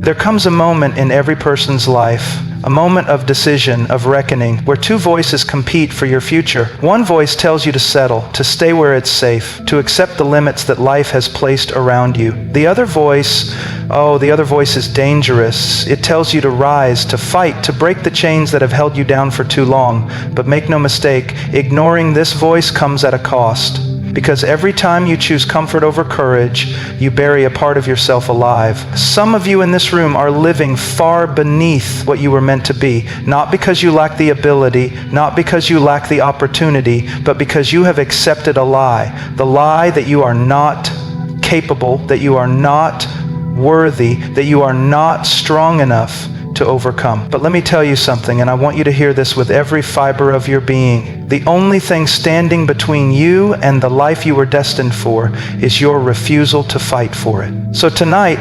There comes a moment in every person's life, a moment of decision, of reckoning, where two voices compete for your future. One voice tells you to settle, to stay where it's safe, to accept the limits that life has placed around you. The other voice is dangerous. It tells you to rise, to fight, to break the chains that have held you down for too long. But make no mistake, ignoring this voice comes at a cost. Because every time you choose comfort over courage, you bury a part of yourself alive. Some of you in this room are living far beneath what you were meant to be, not because you lack the ability, not because you lack the opportunity, but because you have accepted a lie. The lie that you are not capable, that you are not worthy, that you are not strong enough to overcome. But let me tell you something, and I want you to hear this with every fiber of your being. The only thing standing between you and the life you were destined for is your refusal to fight for it. So tonight,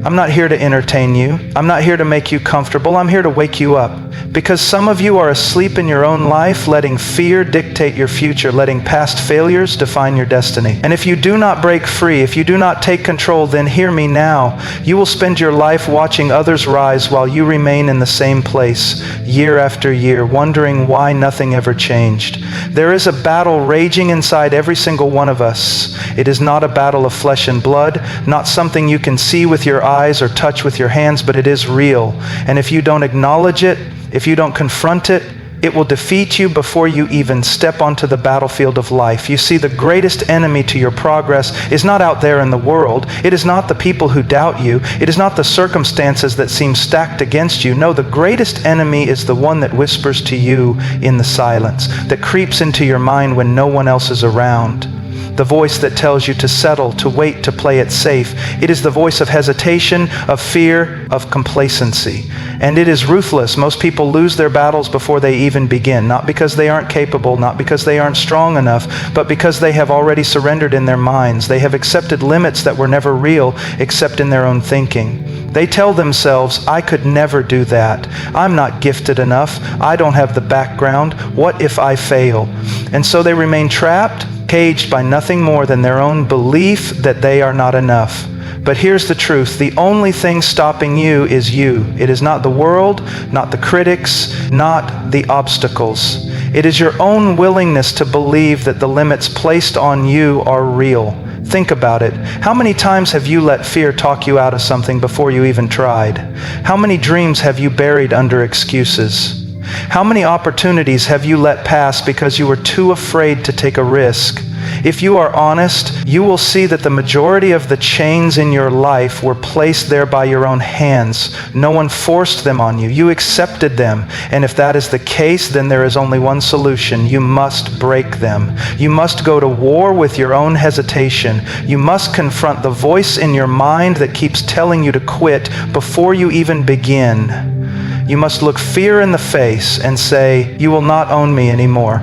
I'm not here to entertain you. I'm not here to make you comfortable. I'm here to wake you up. Because some of you are asleep in your own life, letting fear dictate your future, letting past failures define your destiny. And if you do not break free, if you do not take control, then hear me now. You will spend your life watching others rise while you remain in the same place, year after year, wondering why nothing ever changed. There is a battle raging inside every single one of us. It is not a battle of flesh and blood, not something you can see with your eyes or touch with your hands, but it is real. And if you don't acknowledge it, if you don't confront it, it will defeat you before you even step onto the battlefield of life. You see, the greatest enemy to your progress is not out there in the world. It is not the people who doubt you. It is not the circumstances that seem stacked against you. No, the greatest enemy is the one that whispers to you in the silence, that creeps into your mind when no one else is around. The voice that tells you to settle, to wait, to play it safe. It is the voice of hesitation, of fear, of complacency. And it is ruthless. Most people lose their battles before they even begin, not because they aren't capable, not because they aren't strong enough, but because they have already surrendered in their minds. They have accepted limits that were never real except in their own thinking. They tell themselves, I could never do that. I'm not gifted enough. I don't have the background. What if I fail? And so they remain trapped, caged by nothing more than their own belief that they are not enough. But here's the truth. The only thing stopping you is you. It is not the world, not the critics, not the obstacles. It is your own willingness to believe that the limits placed on you are real. Think about it. How many times have you let fear talk you out of something before you even tried? How many dreams have you buried under excuses? How many opportunities have you let pass because you were too afraid to take a risk? If you are honest, you will see that the majority of the chains in your life were placed there by your own hands. No one forced them on you. You accepted them. And if that is the case, then there is only one solution. You must break them. You must go to war with your own hesitation. You must confront the voice in your mind that keeps telling you to quit before you even begin. You must look fear in the face and say, you will not own me anymore.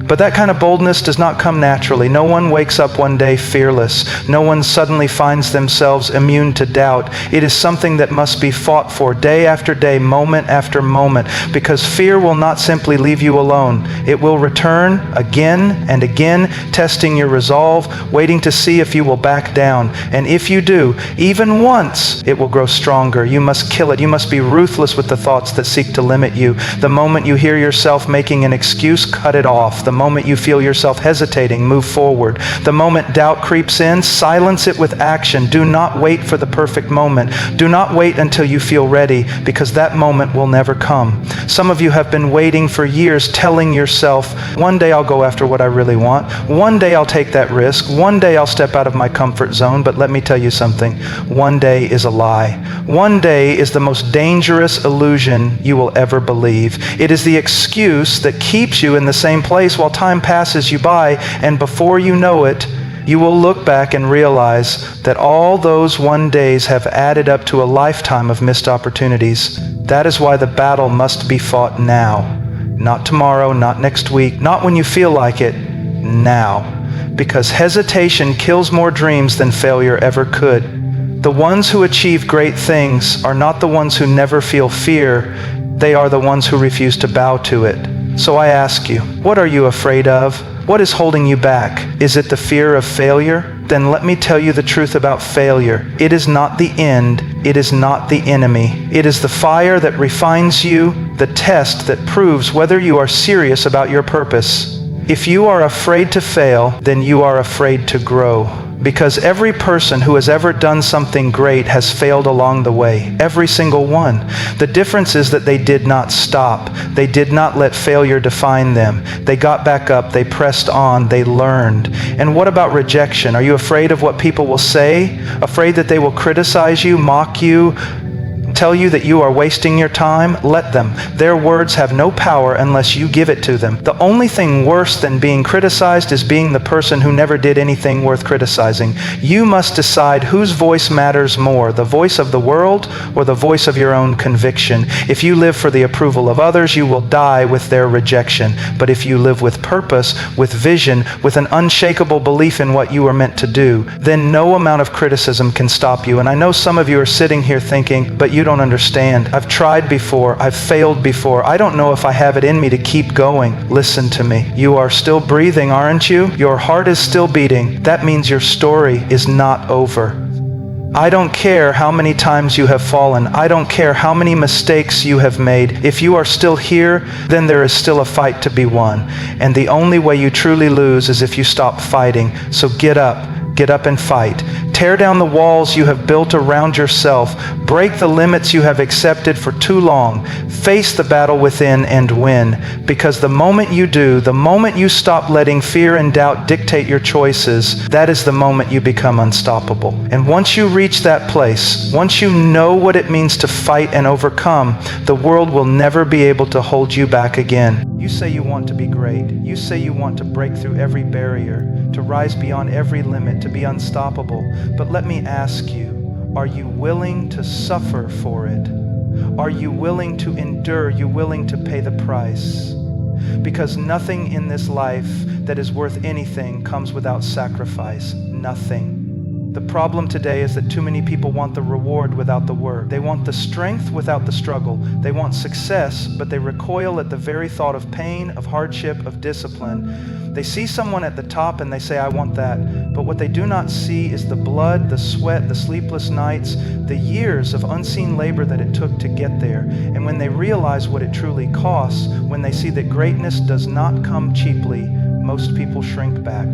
But that kind of boldness does not come naturally. No one wakes up one day fearless. No one suddenly finds themselves immune to doubt. It is something that must be fought for day after day, moment after moment, because fear will not simply leave you alone. It will return again and again, testing your resolve, waiting to see if you will back down. And if you do, even once, it will grow stronger. You must kill it. You must be ruthless with the thoughts that seek to limit you. The moment you hear yourself making an excuse, cut it off. The moment you feel yourself hesitating, move forward. The moment doubt creeps in, silence it with action. Do not wait for the perfect moment. Do not wait until you feel ready, because that moment will never come. Some of you have been waiting for years, telling yourself, one day I'll go after what I really want. One day I'll take that risk. One day I'll step out of my comfort zone. But let me tell you something. One day is a lie. One day is the most dangerous illusion you will ever believe. It is the excuse that keeps you in the same place while time passes you by, and before you know it, you will look back and realize that all those one days have added up to a lifetime of missed opportunities. That is why the battle must be fought now. Not tomorrow, not next week, not when you feel like it, now. Because hesitation kills more dreams than failure ever could. The ones who achieve great things are not the ones who never feel fear. They are the ones who refuse to bow to it. So I ask you, what are you afraid of? What is holding you back? Is it the fear of failure? then let me tell you the truth about failure. It is not the end. It is not the enemy. It is the fire that refines you, the test that proves whether you are serious about your purpose. If you are afraid to fail, then you are afraid to grow. Because every person who has ever done something great has failed along the way. Every single one. The difference is that they did not stop. They did not let failure define them. They got back up. They pressed on. They learned. And what about rejection? Are you afraid of what people will say? Afraid that they will criticize you, mock you, tell you that you are wasting your time? Let them. Their words have no power unless you give it to them. The only thing worse than being criticized is being the person who never did anything worth criticizing. You must decide whose voice matters more, the voice of the world or the voice of your own conviction. If you live for the approval of others, you will die with their rejection. But if you live with purpose, with vision, with an unshakable belief in what you are meant to do, then no amount of criticism can stop you. And I know some of you are sitting here thinking, but you don't understand. I've tried before. I've failed before. I don't know if I have it in me to keep going. Listen to me. You are still breathing, aren't you? Your heart is still beating. That means your story is not over. I don't care how many times you have fallen. I don't care how many mistakes you have made. If you are still here, then there is still a fight to be won. And the only way you truly lose is if you stop fighting. So get up and fight. Tear down the walls you have built around yourself. Break the limits you have accepted for too long. Face the battle within and win. Because the moment you do, the moment you stop letting fear and doubt dictate your choices, that is the moment you become unstoppable. And once you reach that place, once you know what it means to fight and overcome, the world will never be able to hold you back again. You say you want to be great. You say you want to break through every barrier, to rise beyond every limit, to be unstoppable. But let me ask you, are you willing to suffer for it? Are you willing to endure? Are you willing to pay the price? Because nothing in this life that is worth anything comes without sacrifice. Nothing. The problem today is that too many people want the reward without the work. They want the strength without the struggle. They want success, but they recoil at the very thought of pain, of hardship, of discipline. They see someone at the top and they say, I want that. But what they do not see is the blood, the sweat, the sleepless nights, the years of unseen labor that it took to get there. And when they realize what it truly costs, when they see that greatness does not come cheaply, most people shrink back.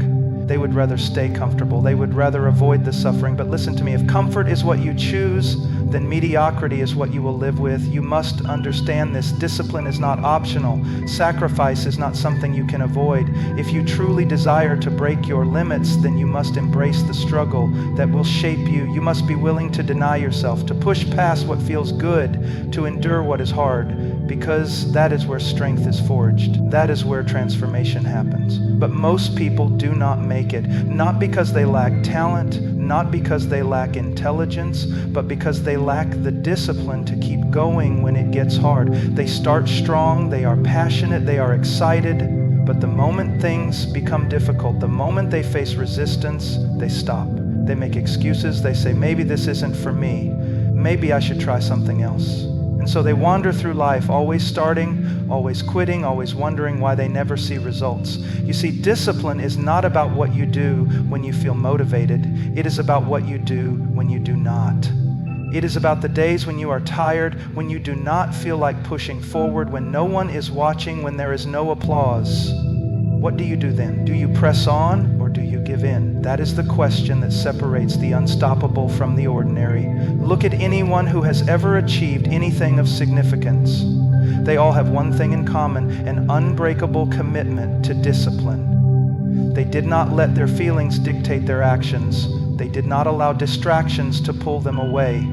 They would rather stay comfortable. They would rather avoid the suffering. But listen to me, if comfort is what you choose, then mediocrity is what you will live with. You must understand this. Discipline is not optional. Sacrifice is not something you can avoid. If you truly desire to break your limits, then you must embrace the struggle that will shape you. You must be willing to deny yourself, to push past what feels good, to endure what is hard, because that is where strength is forged. That is where transformation happens. But most people do not make it, not because they lack talent, not because they lack intelligence, but because they lack the discipline to keep going when it gets hard. They start strong, they are passionate, they are excited, but the moment things become difficult, the moment they face resistance, they stop. They make excuses, they say, maybe this isn't for me. Maybe I should try something else. And so they wander through life, always starting, always quitting, always wondering why they never see results. You see, discipline is not about what you do when you feel motivated. It is about what you do when you do not. It is about the days when you are tired, when you do not feel like pushing forward, when no one is watching, when there is no applause. What do you do then? Do you press on or do you give in? That is the question that separates the unstoppable from the ordinary. Look at anyone who has ever achieved anything of significance. They all have one thing in common, an unbreakable commitment to discipline. They did not let their feelings dictate their actions. They did not allow distractions to pull them away.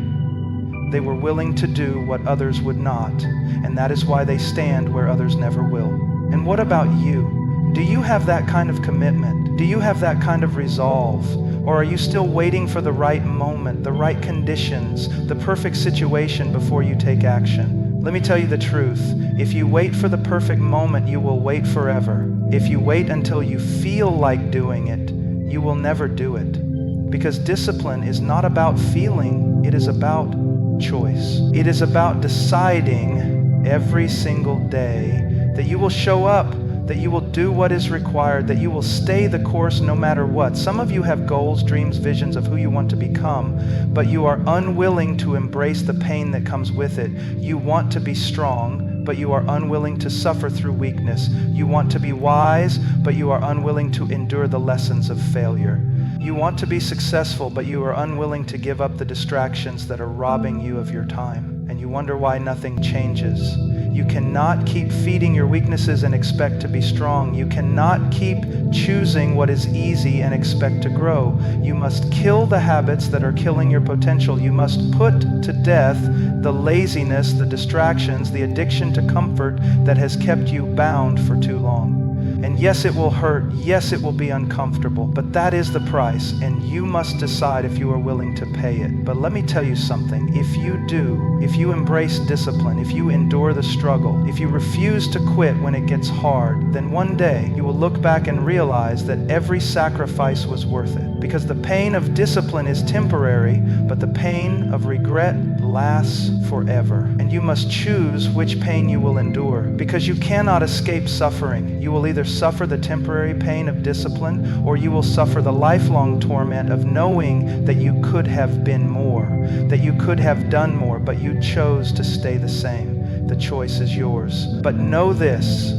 They were willing to do what others would not, and that is why they stand where others never will. And what about you? Do you have that kind of commitment? Do you have that kind of resolve? Or are you still waiting for the right moment, the right conditions, the perfect situation before you take action? Let me tell you the truth. If you wait for the perfect moment, you will wait forever. If you wait until you feel like doing it, you will never do it. Because discipline is not about feeling, it is about choice. It is about deciding every single day that you will show up that you will do what is required, that you will stay the course no matter what. Some of you have goals, dreams, visions of who you want to become, but you are unwilling to embrace the pain that comes with it. You want to be strong, but you are unwilling to suffer through weakness. You want to be wise, but you are unwilling to endure the lessons of failure. You want to be successful, but you are unwilling to give up the distractions that are robbing you of your time. And you wonder why nothing changes. You cannot keep feeding your weaknesses and expect to be strong. You cannot keep choosing what is easy and expect to grow. You must kill the habits that are killing your potential. You must put to death the laziness, the distractions, the addiction to comfort that has kept you bound for too long. And yes, it will hurt. Yes, it will be uncomfortable, but that is the price, and you must decide if you are willing to pay it. But let me tell you something. If you do, if you embrace discipline, if you endure the struggle, if you refuse to quit when it gets hard, then one day you will look back and realize that every sacrifice was worth it. Because the pain of discipline is temporary, but the pain of regret lasts forever. And you must choose which pain you will endure, because you cannot escape suffering. You will either suffer the temporary pain of discipline, or you will suffer the lifelong torment of knowing that you could have been more, that you could have done more, but you chose to stay the same. The choice is yours. But know this: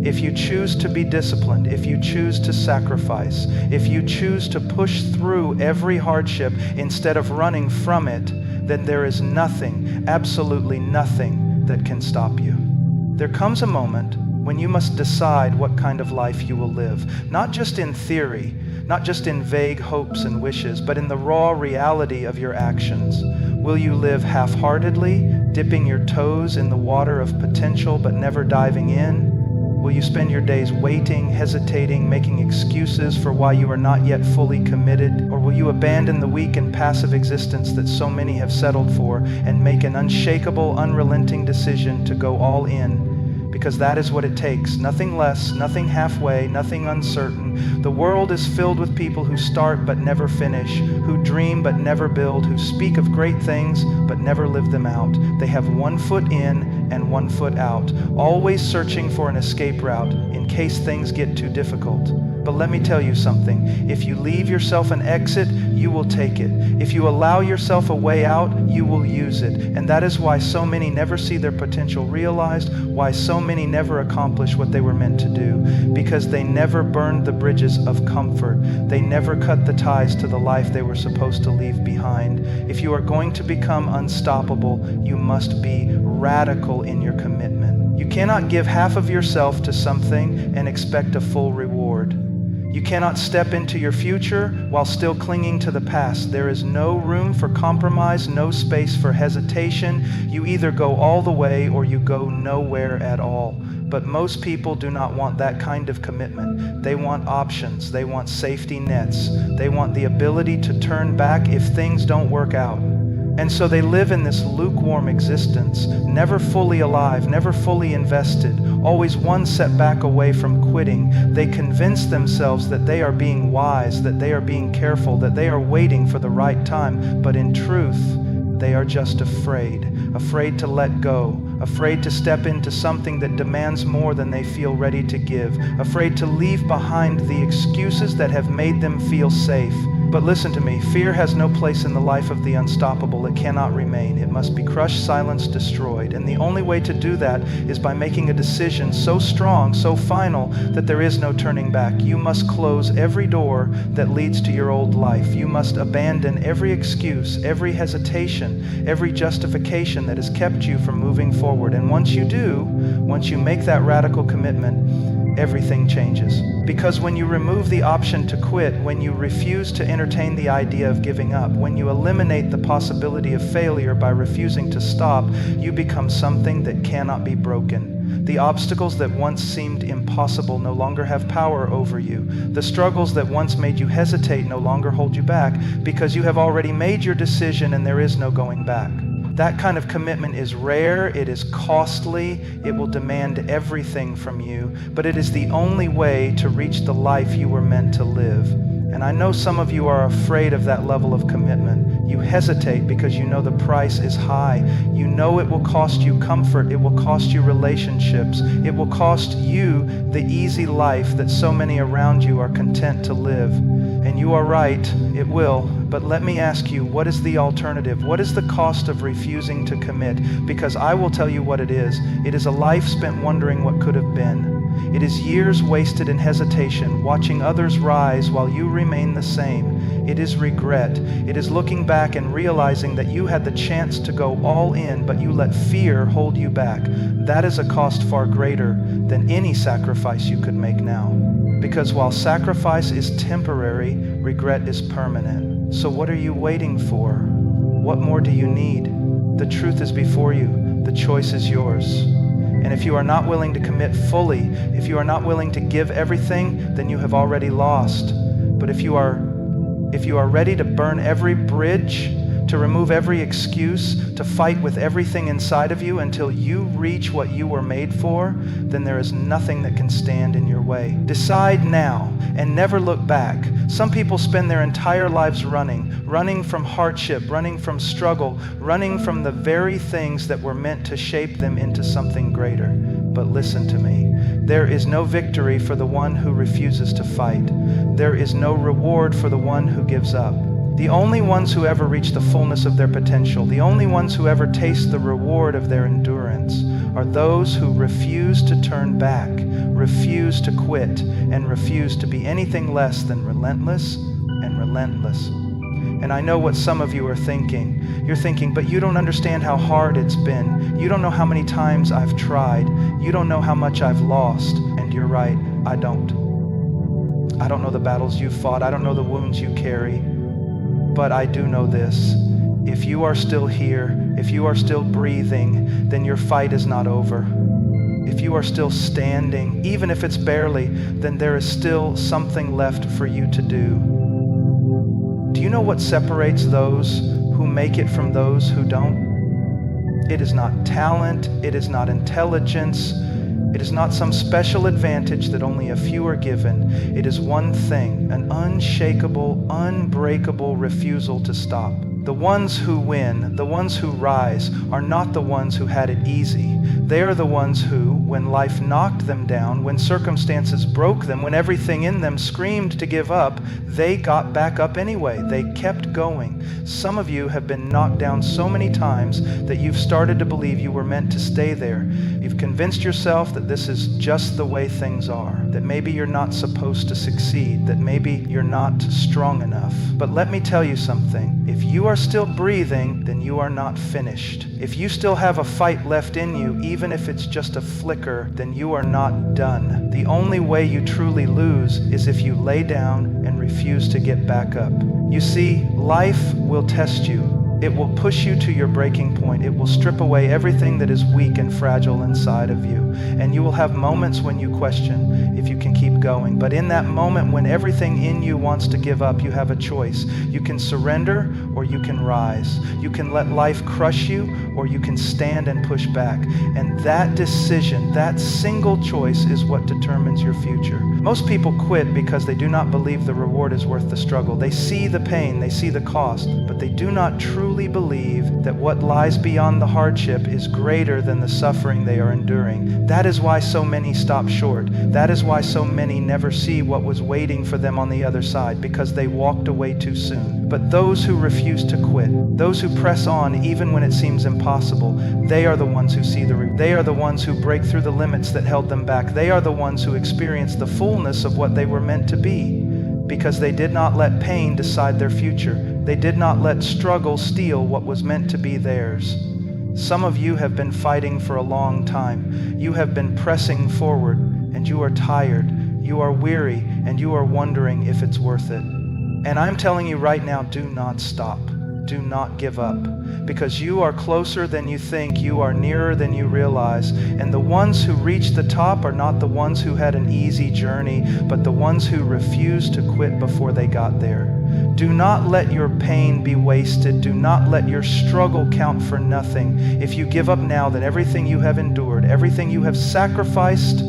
if you choose to be disciplined, if you choose to sacrifice, if you choose to push through every hardship instead of running from it, then there is nothing, absolutely nothing, that can stop you. There comes a moment when you must decide what kind of life you will live, not just in theory, not just in vague hopes and wishes, but in the raw reality of your actions. Will you live half-heartedly, dipping your toes in the water of potential but never diving in? Will you spend your days waiting, hesitating, making excuses for why you are not yet fully committed? Or will you abandon the weak and passive existence that so many have settled for and make an unshakable, unrelenting decision to go all in? Because that is what it takes. Nothing less, nothing halfway, nothing uncertain. The world is filled with people who start but never finish, who dream but never build, who speak of great things but never live them out. They have one foot in and one foot out, always searching for an escape route in case things get too difficult. But let me tell you something. If you leave yourself an exit, you will take it. If you allow yourself a way out, you will use it. And that is why so many never see their potential realized, why so many never accomplish what they were meant to do, because they never burned the bridges of comfort. They never cut the ties to the life they were supposed to leave behind. If you are going to become unstoppable, you must be radical in your commitment. You cannot give half of yourself to something and expect a full reward. You cannot step into your future while still clinging to the past. There is no room for compromise, no space for hesitation. You either go all the way or you go nowhere at all. But most people do not want that kind of commitment. They want options. They want safety nets. They want the ability to turn back if things don't work out. And so they live in this lukewarm existence, never fully alive, never fully invested, always one setback away from quitting. They convince themselves that they are being wise, that they are being careful, that they are waiting for the right time. But in truth, they are just afraid to let go, afraid to step into something that demands more than they feel ready to give, afraid to leave behind the excuses that have made them feel safe. But listen to me, fear has no place in the life of the unstoppable. It cannot remain. It must be crushed, silenced, destroyed. And the only way to do that is by making a decision so strong, so final, that there is no turning back. You must close every door that leads to your old life. You must abandon every excuse, every hesitation, every justification that has kept you from moving forward. And once you do, once you make that radical commitment, everything changes. Because when you remove the option to quit, when you refuse to entertain the idea of giving up, when you eliminate the possibility of failure by refusing to stop, you become something that cannot be broken. The obstacles that once seemed impossible no longer have power over you. The struggles that once made you hesitate no longer hold you back, because you have already made your decision and there is no going back. That kind of commitment is rare, it is costly, it will demand everything from you, but it is the only way to reach the life you were meant to live. And I know some of you are afraid of that level of commitment. You hesitate because you know the price is high. You know it will cost you comfort. It will cost you relationships. It will cost you the easy life that so many around you are content to live. And you are right, it will. But let me ask you, what is the alternative? What is the cost of refusing to commit? Because I will tell you what it is. It is a life spent wondering what could have been. It is years wasted in hesitation, watching others rise while you remain the same. It is regret. It is looking back and realizing that you had the chance to go all in, but you let fear hold you back. That is a cost far greater than any sacrifice you could make now. Because while sacrifice is temporary, regret is permanent. So what are you waiting for? What more do you need? The truth is before you. The choice is yours. And if you are not willing to commit fully, if you are not willing to give everything, then you have already lost. But if you are ready to burn every bridge, to remove every excuse, to fight with everything inside of you until you reach what you were made for, then there is nothing that can stand in your way. Decide now and never look back. Some people spend their entire lives running from hardship, running from struggle, running from the very things that were meant to shape them into something greater. But listen to me. There is no victory for the one who refuses to fight. There is no reward for the one who gives up. The only ones who ever reach the fullness of their potential, the only ones who ever taste the reward of their endurance, are those who refuse to turn back, refuse to quit, and refuse to be anything less than relentless and relentless. And I know what some of you are thinking. You're thinking, but you don't understand how hard it's been. You don't know how many times I've tried. You don't know how much I've lost. And you're right, I don't. I don't know the battles you've fought. I don't know the wounds you carry. But I do know this. If you are still here, if you are still breathing, then your fight is not over. If you are still standing, even if it's barely, then there is still something left for you to do. Do you know what separates those who make it from those who don't? It is not talent, it is not intelligence, it is not some special advantage that only a few are given. It is one thing, an unshakable, unbreakable refusal to stop. The ones who win, the ones who rise, are not the ones who had it easy. They are the ones who, when life knocked them down, when circumstances broke them, when everything in them screamed to give up, they got back up anyway. They kept going. Some of you have been knocked down so many times that you've started to believe you were meant to stay there. You've convinced yourself that this is just the way things are, that maybe you're not supposed to succeed, that maybe you're not strong enough. But let me tell you something. If you are still breathing, then you are not finished. If you still have a fight left in you, even if it's just a flicker, then you are not done. The only way you truly lose is if you lay down and refuse to get back up. You see, life will test you. It will push you to your breaking point. It will strip away everything that is weak and fragile inside of you. And you will have moments when you question if you can keep going. But in that moment when everything in you wants to give up, you have a choice. You can surrender or you can rise. You can let life crush you or you can stand and push back. And that decision, that single choice, is what determines your future. Most people quit because they do not believe the reward is worth the struggle. They see the pain, they see the cost, but they do not truly believe that what lies beyond the hardship is greater than the suffering they are enduring. That is why so many stop short. That is why so many never see what was waiting for them on the other side, because they walked away too soon. But those who refuse to quit, those who press on even when it seems impossible, they are the ones who see they are the ones who break through the limits that held them back. They are the ones who experience the fullness of what they were meant to be, because they did not let pain decide their future. They did not let struggle steal what was meant to be theirs. Some of you have been fighting for a long time. You have been pressing forward, and you are tired. You are weary, and you are wondering if it's worth it. And I'm telling you right now, do not stop. Do not give up, because you are closer than you think. You are nearer than you realize. And the ones who reach the top are not the ones who had an easy journey, but the ones who refused to quit before they got there. Do not let your pain be wasted. Do not let your struggle count for nothing. If you give up now, then everything you have endured, everything you have sacrificed,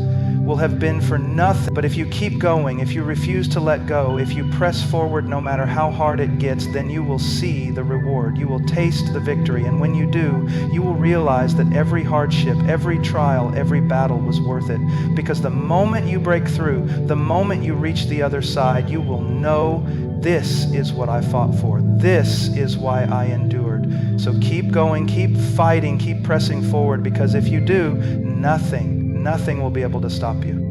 will have been for nothing. But if you keep going, if you refuse to let go, if you press forward no matter how hard it gets, then you will see the reward. You will taste the victory. And when you do, you will realize that every hardship, every trial, every battle was worth it. Because the moment you break through, the moment you reach the other side, you will know, this is what I fought for. This is why I endured. So keep going, keep fighting, keep pressing forward, because if you do, nothing will be able to stop you.